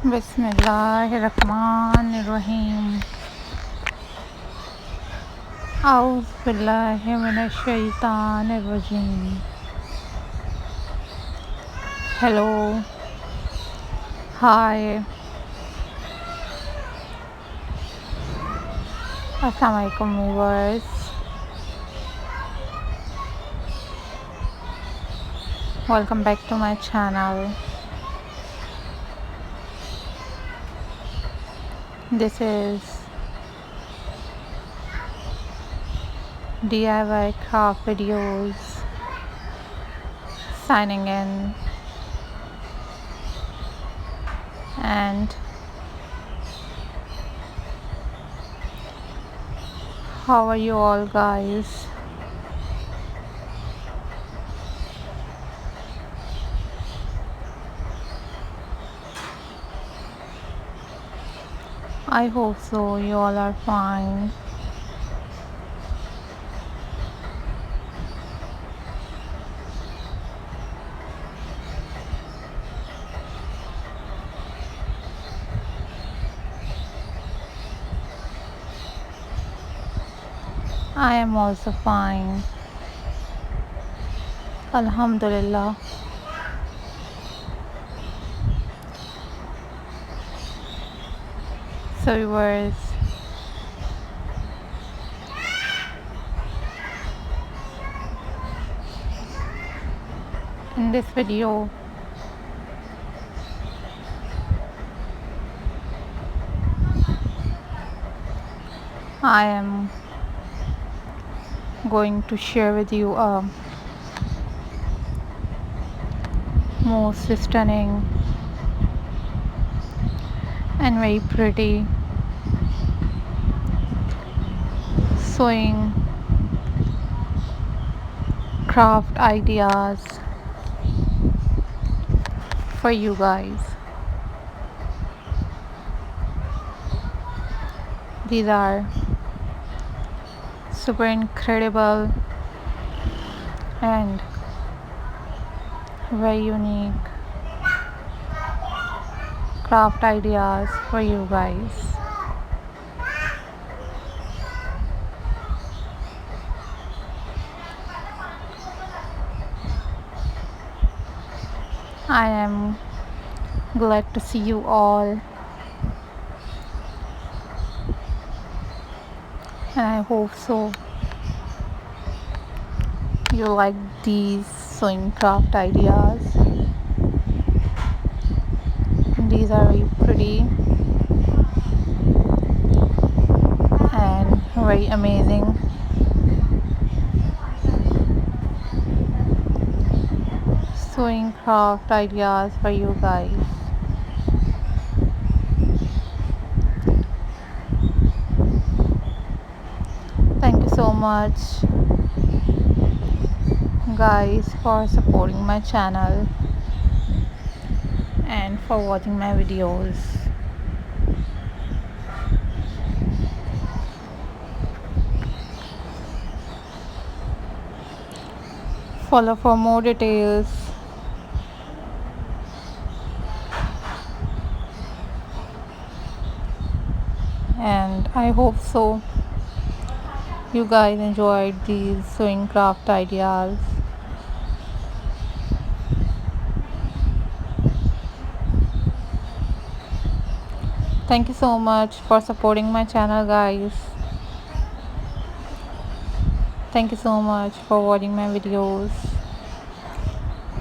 बिस्मिल्लाहिर्रहमानिर्रहीम। औज़ु बिल्लाहि मिनश्शैतानिर्रजीम। हेलो, हाय, अस्सलाम वालेकुम viewers. Welcome back to my channel. This is DIY craft videos signing in, and how are you all guys? I hope so you all are fine. I am also fine, Alhamdulillah. So viewers, in this video I am going to share with you a most stunning and very pretty sewing craft ideas for you guys. These are super incredible and very unique craft ideas for you guys. I am glad to see you all, and I hope so you like these sewing craft ideas. These are very pretty and very amazing. Sewing craft ideas for you guys. Thank you so much guys for supporting my channel and for watching my videos. Follow for more details. And I hope so you guys enjoyed these sewing craft ideas. Thank you so much for supporting my channel guys. Thank you so much for watching my videos.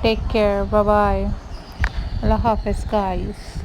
Take care. Bye bye. Allah Hafiz guys.